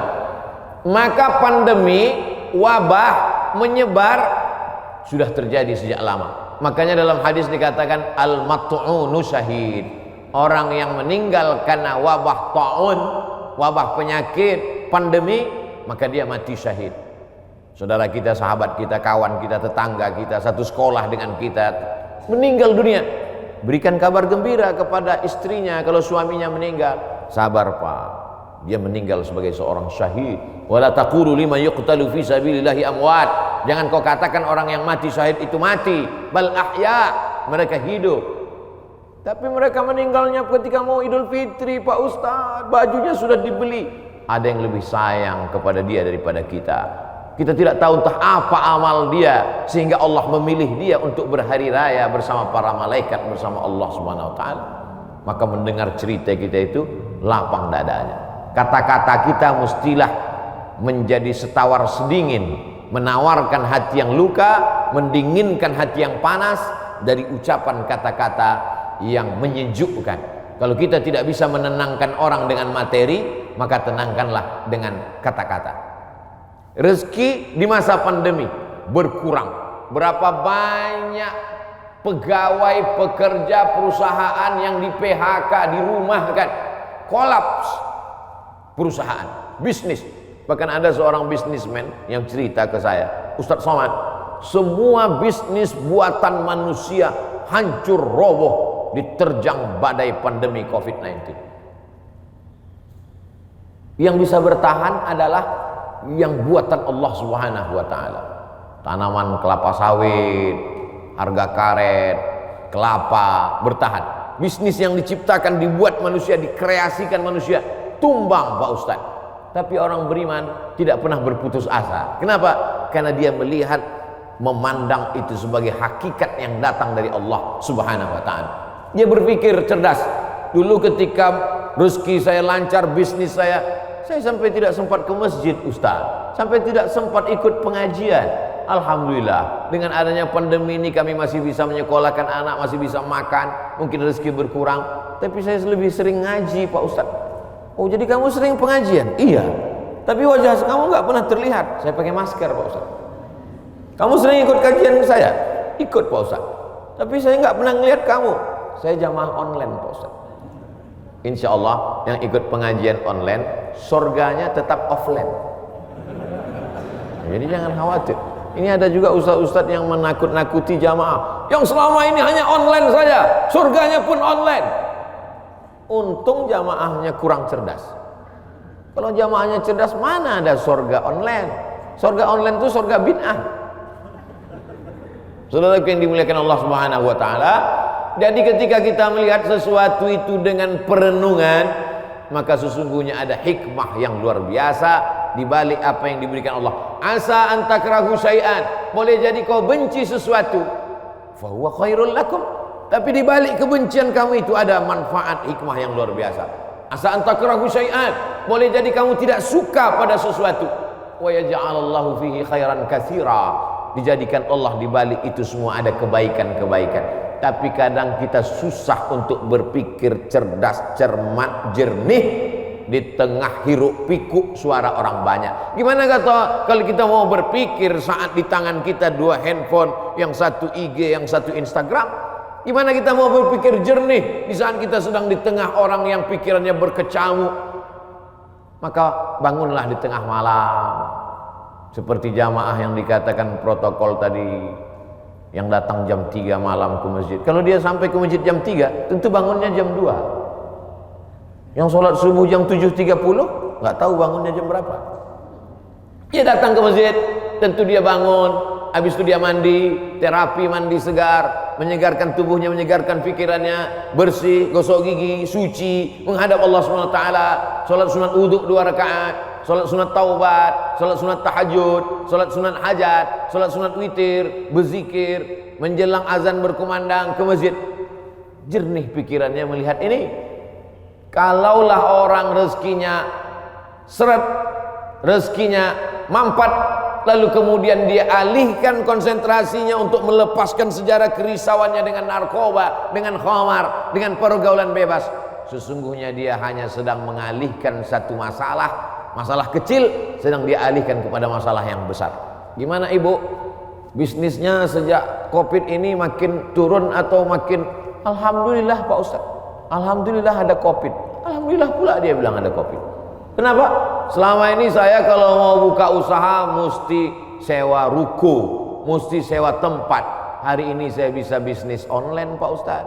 Maka pandemi, wabah menyebar sudah terjadi sejak lama. Makanya dalam hadis dikatakan al-mat'unu syahid. Orang yang meninggal karena wabah ta'un, wabah penyakit, pandemi, maka dia mati syahid. Saudara kita, sahabat kita, kawan kita, tetangga kita, satu sekolah dengan kita, meninggal dunia. Berikan kabar gembira kepada istrinya kalau suaminya meninggal. Sabar Pak, dia meninggal sebagai seorang syahid. Wala taqulu liman yuqtalu fi sabilillahi amwat. Jangan kau katakan orang yang mati syahid itu mati. Bal ahya, mereka hidup. Tapi mereka meninggalnya ketika mau Idul Fitri, Pak Ustadz, bajunya sudah dibeli. Ada yang lebih sayang kepada dia daripada kita. Kita tidak tahu entah apa amal dia sehingga Allah memilih dia untuk berhari raya bersama para malaikat, bersama Allah Subhanahu wa taala. Maka mendengar cerita kita itu lapang dadanya. Kata-kata kita mestilah menjadi setawar sedingin, menawarkan hati yang luka, mendinginkan hati yang panas dari ucapan kata-kata yang menyejukkan. Kalau kita tidak bisa menenangkan orang dengan materi, maka tenangkanlah dengan kata-kata. Rezeki di masa pandemi berkurang. Berapa banyak pegawai, pekerja perusahaan yang di PHK, dirumahkan, kolaps perusahaan, bisnis. Bahkan ada seorang bisnismen yang cerita ke saya, Ustadz Somad, semua bisnis buatan manusia hancur roboh diterjang badai pandemi COVID-19. Yang bisa bertahan adalah yang buatan Allah Subhanahu wa taala. Tanaman kelapa sawit, harga karet, kelapa bertahan. Bisnis yang diciptakan, dibuat manusia, dikreasikan manusia, tumbang Pak Ustadz. Tapi orang beriman tidak pernah berputus asa. Kenapa? Karena dia melihat, memandang itu sebagai hakikat yang datang dari Allah Subhanahu wa ta'ala. Dia berpikir cerdas. Dulu ketika rezeki saya lancar, bisnis saya sampai tidak sempat ke masjid, Ustaz. Sampai tidak sempat ikut pengajian. Alhamdulillah, dengan adanya pandemi ini kami masih bisa menyekolahkan anak, masih bisa makan. Mungkin rezeki berkurang, tapi saya lebih sering ngaji, Pak Ustaz. Oh, jadi kamu sering pengajian? Iya. Tapi wajah kamu nggak pernah terlihat. Saya pakai masker, Pak Ustaz. Kamu sering ikut kajian saya? Ikut, Pak Ustaz. Tapi saya nggak pernah ngelihat kamu. Saya jamaah online, Pak Ustaz. Insya Allah yang ikut pengajian online, surganya tetap offline. Jadi jangan khawatir. Ini ada juga ustaz-ustaz yang menakut-nakuti jamaah, yang selama ini hanya online saja, surganya pun online. Untung jamaahnya kurang cerdas. Kalau jamaahnya cerdas, mana ada surga online? Surga online itu surga bid'ah. Saudara yang dimuliakan Allah Subhanahu wa ta'ala, jadi ketika kita melihat sesuatu itu dengan perenungan, maka sesungguhnya ada hikmah yang luar biasa di balik apa yang diberikan Allah. Asa an takrahu syai'an, boleh jadi kau benci sesuatu, fa huwa khairul lakum, tapi di balik kebencian kamu itu ada manfaat hikmah yang luar biasa. Asa an takrahu syai'an, boleh jadi kamu tidak suka pada sesuatu, wa yaj'alallahu fihi khairan katsira, dijadikan Allah di balik itu semua ada kebaikan-kebaikan. Tapi kadang kita susah untuk berpikir cerdas, cermat, jernih di tengah hiruk pikuk suara orang banyak. Gimana kata kalau kita mau berpikir saat di tangan kita dua handphone, yang satu IG, yang satu Instagram? Gimana kita mau berpikir jernih di saat kita sedang di tengah orang yang pikirannya berkecamuk? Maka bangunlah di tengah malam, seperti jamaah yang dikatakan protokol tadi, yang datang jam 3 malam ke masjid. Kalau dia sampai ke masjid jam 3, tentu bangunnya jam 2. Yang sholat subuh jam 7.30, nggak tahu bangunnya jam berapa. Dia datang ke masjid, tentu dia bangun, habis itu dia mandi, terapi mandi segar, menyegarkan tubuhnya, menyegarkan pikirannya, bersih, gosok gigi, suci, menghadap Allah SWT, sholat sunat uduk 2 rakaat, sholat sunat taubat, sholat sunat tahajud, sholat sunat hajat, sholat sunat witir, berzikir, menjelang azan berkumandang ke masjid. Jernih pikirannya melihat ini. Kalaulah orang rezekinya seret, rezekinya mampat, lalu kemudian dia alihkan konsentrasinya untuk melepaskan sejarah kerisauannya dengan narkoba, dengan khamar, dengan pergaulan bebas, sesungguhnya dia hanya sedang mengalihkan satu masalah kecil, sedang dia alihkan kepada masalah yang besar. Gimana ibu? Bisnisnya sejak Covid ini makin turun atau makin? Alhamdulillah Pak Ustaz, alhamdulillah ada Covid. Alhamdulillah pula dia bilang ada Covid. Kenapa? Selama ini saya kalau mau buka usaha mesti sewa ruko, mesti sewa tempat. Hari ini saya bisa bisnis online Pak Ustaz.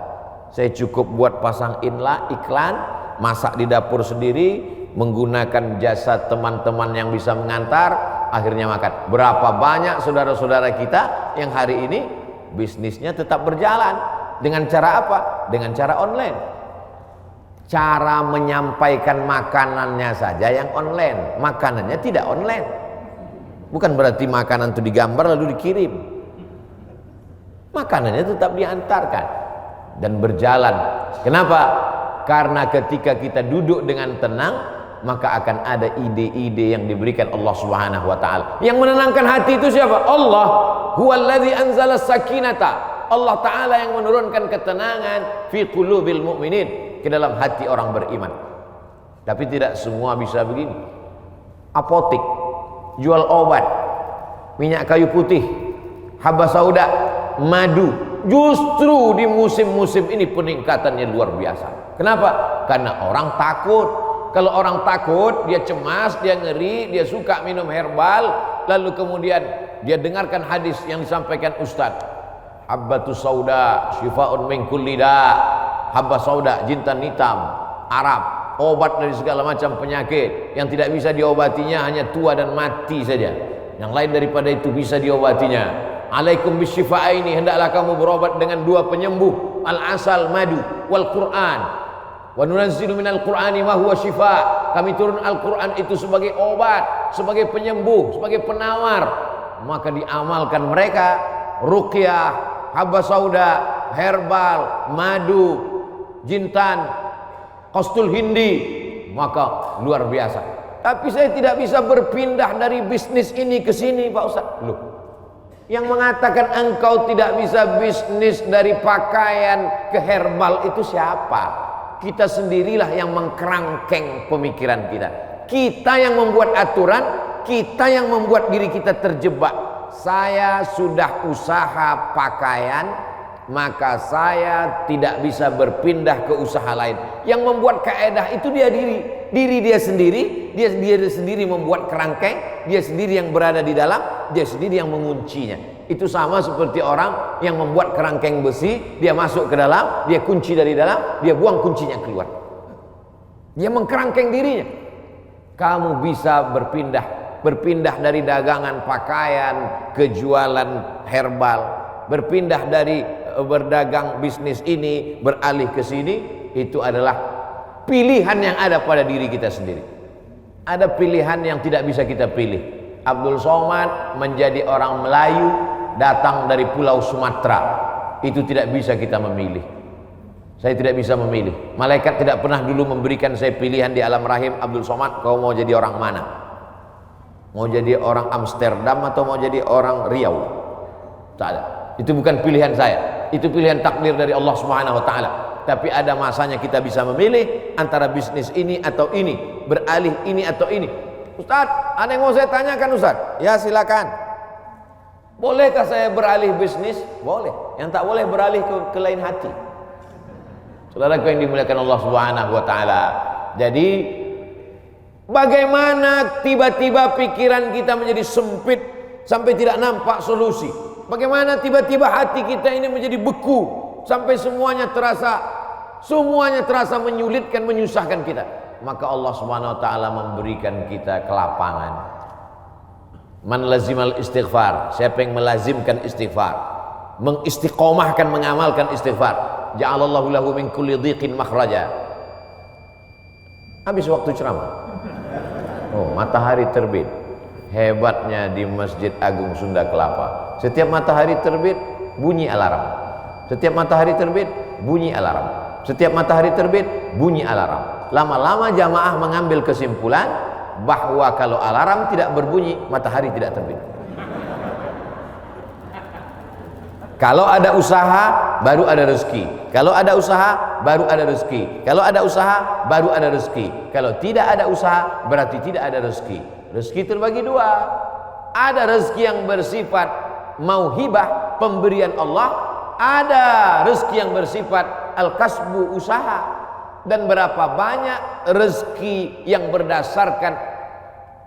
Saya cukup buat pasang iklan, masak di dapur sendiri, menggunakan jasa teman-teman yang bisa mengantar, akhirnya makan. Berapa banyak saudara-saudara kita yang hari ini bisnisnya tetap berjalan. Dengan cara apa? Dengan cara online. Cara menyampaikan makanannya saja yang online, makanannya tidak online. Bukan berarti makanan itu digambar lalu dikirim. Makanannya tetap diantarkan dan berjalan. Kenapa? Karena ketika kita duduk dengan tenang, maka akan ada ide-ide yang diberikan Allah Subhanahu wa ta'ala. Yang menenangkan hati itu siapa? Allah. Huwallazi anzala sakinata. Allah Ta'ala yang menurunkan ketenangan fi qulubil mu'minin, ke dalam hati orang beriman. Tapi tidak semua bisa begini. Apotik, jual obat, minyak kayu putih, haba sauda, madu, justru di musim-musim ini peningkatannya luar biasa. Kenapa? Karena orang takut. Kalau orang takut, dia cemas, dia ngeri, dia suka minum herbal, lalu kemudian dia dengarkan hadis yang disampaikan Ustadz, habbatus sauda syifa'un min kulli da. Habba sauda, jintan hitam Arab, obat dari segala macam penyakit. Yang tidak bisa diobatinya hanya tua dan mati saja. Yang lain daripada itu bisa diobatinya. Alaikum bisyifa'aini, hendaklah kamu berobat dengan 2 penyembuh, al-asal, madu, wal Qur'an. Wa nunazzilu minal Qur'ani ma huwa syifa'. Kami turun Al-Qur'an itu sebagai obat, sebagai penyembuh, sebagai penawar. maka diamalkan mereka. Ruqyah, habba sauda, herbal, madu, jintan, qastul hindi, maka luar biasa. Tapi saya tidak bisa berpindah dari bisnis ini ke sini, Pak Ustaz. Loh, yang mengatakan engkau tidak bisa bisnis dari pakaian ke herbal itu siapa? Kita sendirilah yang mengkerangkeng pemikiran kita. Kita yang membuat aturan, kita yang membuat diri kita terjebak. Saya sudah usaha pakaian, maka saya tidak bisa berpindah ke usaha lain. Yang membuat kaedah itu diri dia sendiri. Dia sendiri membuat kerangkeng, dia sendiri yang berada di dalam, dia sendiri yang menguncinya. Itu sama seperti orang yang membuat kerangkeng besi, dia masuk ke dalam, dia kunci dari dalam, dia buang kuncinya keluar. Dia mengkerangkeng dirinya. Kamu bisa berpindah dari dagangan pakaian ke jualan herbal, berpindah dari berdagang bisnis ini beralih ke sini. Itu adalah pilihan yang ada pada diri kita sendiri. Ada pilihan yang tidak bisa kita pilih. Abdul Somad menjadi orang Melayu, datang dari Pulau Sumatera, itu tidak bisa kita memilih. Saya tidak bisa memilih. Malaikat tidak pernah dulu memberikan saya pilihan di alam rahim, Abdul Somad, kau mau jadi orang mana? Mau jadi orang Amsterdam atau mau jadi orang Riau? Tak ada. Itu bukan pilihan saya. Itu pilihan takdir dari Allah Subhanahu wa taala. Tapi ada masanya kita bisa memilih antara bisnis ini atau ini, beralih ini atau ini. Ustaz, ada yang mau saya tanyakan Ustaz? Ya silakan. Bolehkah saya beralih bisnis? Boleh. Yang tak boleh beralih ke lain hati. Saudaraku yang dimuliakan Allah Subhanahu wa taala. Jadi bagaimana tiba-tiba pikiran kita menjadi sempit sampai tidak nampak solusi? Bagaimana tiba-tiba hati kita ini menjadi beku sampai semuanya terasa menyulitkan, menyusahkan kita? Maka Allah Subhanahu wa taala memberikan kita kelapangan. Man lazimal istighfar, siapa yang melazimkan istighfar, mengistiqomahkan, mengamalkan istighfar, ja'alallahu lahu min kulli dhiqin makhraja. Habis waktu ceramah. Oh, matahari terbit. Hebatnya di Masjid Agung Sunda Kelapa. Setiap matahari terbit bunyi alarm. Setiap matahari terbit bunyi alarm. Setiap matahari terbit bunyi alarm. Lama-lama jamaah mengambil kesimpulan bahwa kalau alarm tidak berbunyi, matahari tidak terbit. Kalau ada usaha, baru ada rezeki. Kalau ada usaha, baru ada rezeki. Kalau ada usaha, baru ada rezeki. Kalau tidak ada usaha, berarti tidak ada rezeki. Rezeki terbagi dua. Ada rezeki yang bersifat mauhibah, pemberian Allah. Ada rezeki yang bersifat al-kasbu, usaha. Dan berapa banyak rezeki yang berdasarkan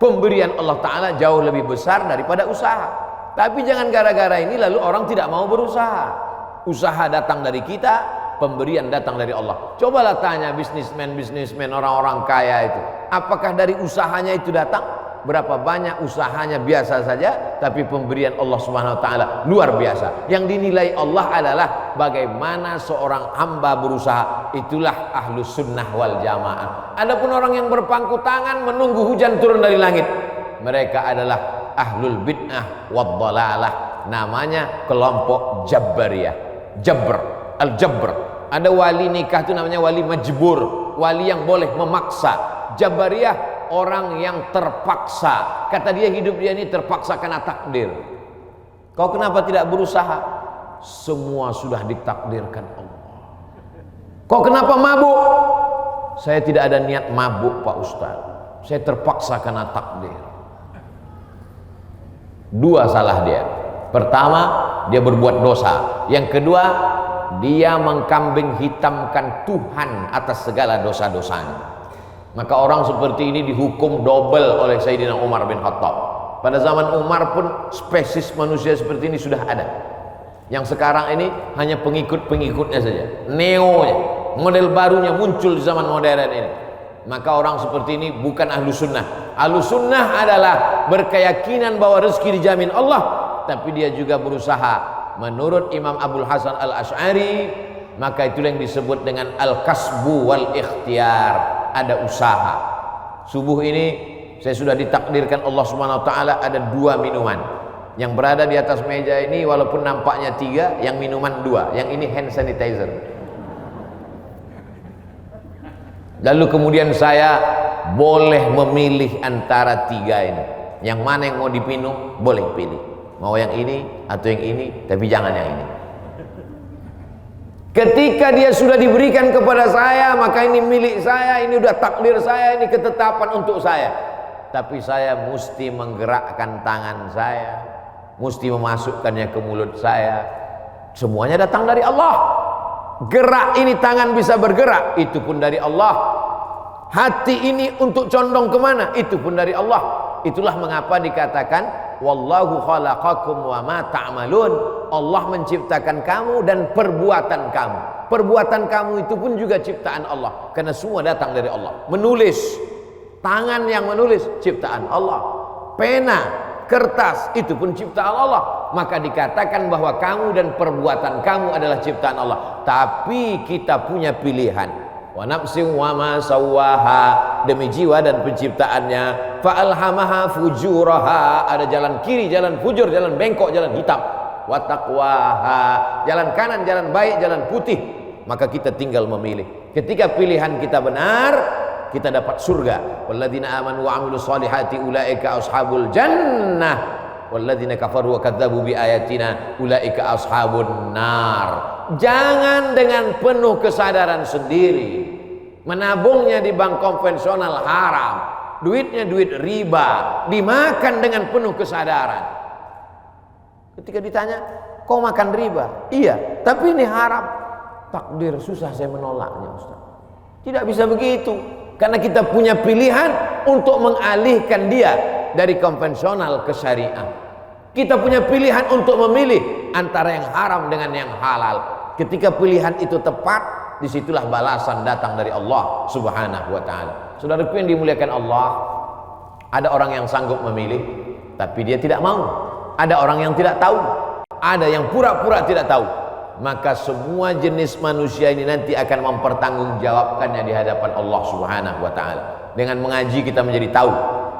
pemberian Allah Ta'ala jauh lebih besar daripada usaha. Tapi jangan gara-gara ini lalu orang tidak mau berusaha. Usaha datang dari kita, pemberian datang dari Allah. Cobalah tanya bisnismen orang-orang kaya itu, apakah dari usahanya itu datang? Berapa banyak usahanya biasa saja, tapi pemberian Allah Subhanahu wa taala luar biasa. Yang dinilai Allah adalah bagaimana seorang hamba berusaha. Itulah ahlus sunnah wal jamaah. Adapun orang yang berpangku tangan menunggu hujan turun dari langit, mereka adalah ahlul bid'ah wad dhalalah. Namanya kelompok Jabbariyah. Al-Jabr. Ada wali nikah itu namanya wali majbur, wali yang boleh memaksa. Jabbariyah orang yang terpaksa. Kata dia, hidup dia ini terpaksa karena takdir. Kau kenapa tidak berusaha? Semua sudah ditakdirkan Allah. Kau kenapa mabuk? Saya tidak ada niat mabuk Pak Ustaz. Saya terpaksa karena takdir. Dua salah dia. Pertama, dia berbuat dosa. Yang kedua, dia mengkambing hitamkan Tuhan atas segala dosa-dosanya. Maka orang seperti ini dihukum double oleh Sayyidina Umar bin Khattab. Pada zaman Umar pun spesies manusia seperti ini sudah ada. Yang sekarang ini hanya pengikut-pengikutnya saja, neonya, model barunya muncul di zaman modern ini. Maka orang seperti ini bukan ahlu sunnah. Ahlu sunnah adalah berkeyakinan bahwa rezeki dijamin Allah, tapi dia juga berusaha. Menurut Imam Abdul Hasan Al-Asy'ari, maka itulah yang disebut dengan al-kasbu wal ikhtiar. Ada usaha. Subuh ini saya sudah ditakdirkan Allah Subhanahu wa taala ada 2 minuman. Yang berada di atas meja ini walaupun nampaknya 3, yang minuman 2, yang ini hand sanitizer. Lalu kemudian saya boleh memilih antara 3 ini. Yang mana yang mau diminum, boleh pilih. Mau yang ini atau yang ini, tapi jangan yang ini. Ketika dia sudah diberikan kepada saya, maka ini milik saya, ini udah takdir saya, ini ketetapan untuk saya. Tapi saya mesti menggerakkan tangan saya, mesti memasukkannya ke mulut saya. Semuanya datang dari Allah. Gerak ini tangan bisa bergerak, itu pun dari Allah. Hati ini untuk condong kemana, itu pun dari Allah. Itulah mengapa dikatakan wallahu khalaqakum wa ma ta'malun. Allah menciptakan kamu dan perbuatan kamu. Perbuatan kamu itu pun juga ciptaan Allah, karena semua datang dari Allah. Menulis, tangan yang menulis ciptaan Allah. Pena, kertas, itu pun ciptaan Allah. Maka dikatakan bahwa kamu dan perbuatan kamu adalah ciptaan Allah. Tapi kita punya pilihan. Wa nafsin wa ma sawwaha, demi jiwa dan penciptaannya. Fa alhamaha fujuraha, ada jalan kiri, jalan fujur, jalan bengkok, jalan hitam. Wa taqwaha, jalan kanan, jalan baik, jalan putih. Maka kita tinggal memilih. Ketika pilihan kita benar, kita dapat surga. Walladzina amanu wa amilus solihati ulaika ashabul jannah. Walladzina kafaru wa kadzdzabu bi ayatina ulaika ashabun nar. Jangan dengan penuh kesadaran sendiri. Menabungnya di bank konvensional haram. Duitnya duit riba, dimakan dengan penuh kesadaran. Ketika ditanya, kau makan riba? Iya, tapi ini haram. Takdir, susah saya menolaknya, Ustaz. Tidak bisa begitu. Karena kita punya pilihan untuk mengalihkan dia dari konvensional ke syariah. Kita punya pilihan untuk memilih antara yang haram dengan yang halal. Ketika pilihan itu tepat, disitulah balasan datang dari Allah Subhanahu wa ta'ala. Saudaraku yang dimuliakan Allah, ada orang yang sanggup memilih, tapi dia tidak mau. Ada orang yang tidak tahu, ada yang pura-pura tidak tahu. Maka semua jenis manusia ini nanti akan mempertanggungjawabkannya di hadapan Allah Subhanahu wa ta'ala. Dengan mengaji kita menjadi tahu.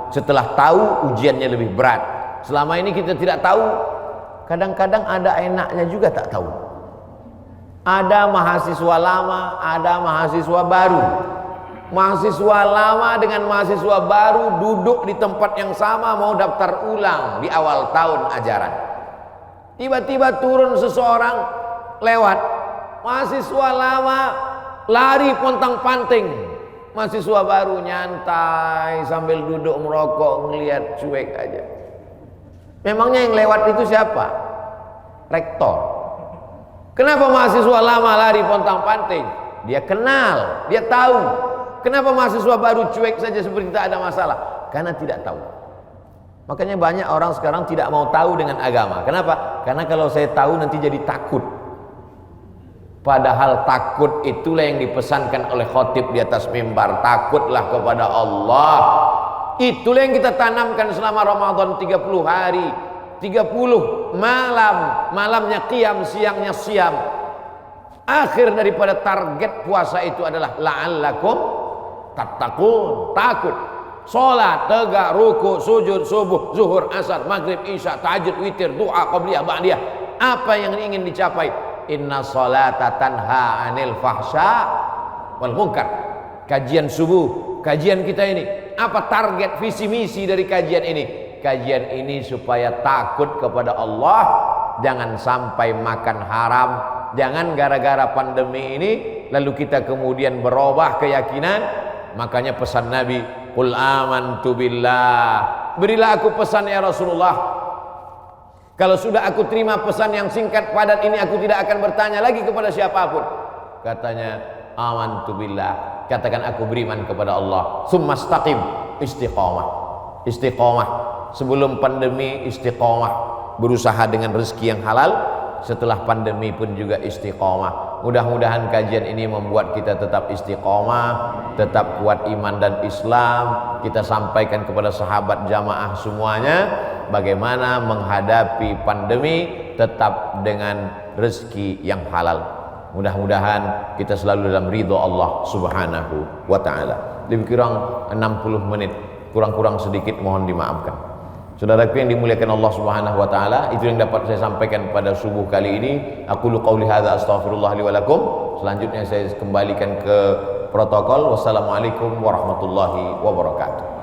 Setelah tahu, ujiannya lebih berat. Selama ini kita tidak tahu, kadang-kadang ada enaknya juga tak tahu. Ada mahasiswa lama, ada mahasiswa baru. Mahasiswa lama dengan mahasiswa baru duduk di tempat yang sama, mau daftar ulang di awal tahun ajaran. Tiba-tiba turun seseorang lewat. Mahasiswa lama lari pontang-panting. Mahasiswa baru nyantai sambil duduk merokok, ngelihat cuek aja. Memangnya yang lewat itu siapa? Rektor. Kenapa mahasiswa lama lari pontang-panting? Dia kenal, dia tahu. Kenapa mahasiswa baru cuek saja seperti tak ada masalah? Karena tidak tahu. Makanya banyak orang sekarang tidak mau tahu dengan agama. Kenapa? Karena kalau saya tahu nanti jadi takut. Padahal takut itulah yang dipesankan oleh khotib di atas mimbar. Takutlah kepada Allah. Itulah yang kita tanamkan selama Ramadan 30 hari. 30 malam, malamnya qiyam, siangnya siam. Akhir daripada target puasa itu adalah la'allakum tattaqun, takut. Salat, tegak, ruku, sujud, subuh, zuhur, asar, maghrib, isya, tahajud, witir, doa, qabliyah, ba'diyah. Apa yang ingin dicapai? Inna salata tanha 'anil fahsya wal munkar. Kajian subuh, kajian kita ini, apa target visi misi dari kajian ini? Kajian ini supaya takut kepada Allah, jangan sampai makan haram, jangan gara-gara pandemi ini lalu kita kemudian berubah keyakinan. Makanya pesan Nabi, qul amantu billah, berilah aku pesan ya Rasulullah. Kalau sudah aku terima pesan yang singkat padat ini, aku tidak akan bertanya lagi kepada siapapun. Katanya, amantu billah, katakan aku beriman kepada Allah. Tsumastaqim, istiqamah. Istiqamah. Sebelum pandemi istiqamah, berusaha dengan rezeki yang halal. Setelah pandemi pun juga istiqamah. Mudah-mudahan kajian ini membuat kita tetap istiqamah, tetap kuat iman dan Islam. Kita sampaikan kepada sahabat jamaah semuanya bagaimana menghadapi pandemi tetap dengan rezeki yang halal. Mudah-mudahan kita selalu dalam ridho Allah Subhanahu wa ta'ala. Lebih kurang 60 menit, kurang-kurang sedikit mohon dimaafkan. Saudaraku yang dimuliakan Allah Subhanahu wa taala, itu yang dapat saya sampaikan pada subuh kali ini. Aqulu qauli hadza astaghfirullah li wa lakum. Selanjutnya saya kembalikan ke protokol. Wassalamualaikum warahmatullahi wabarakatuh.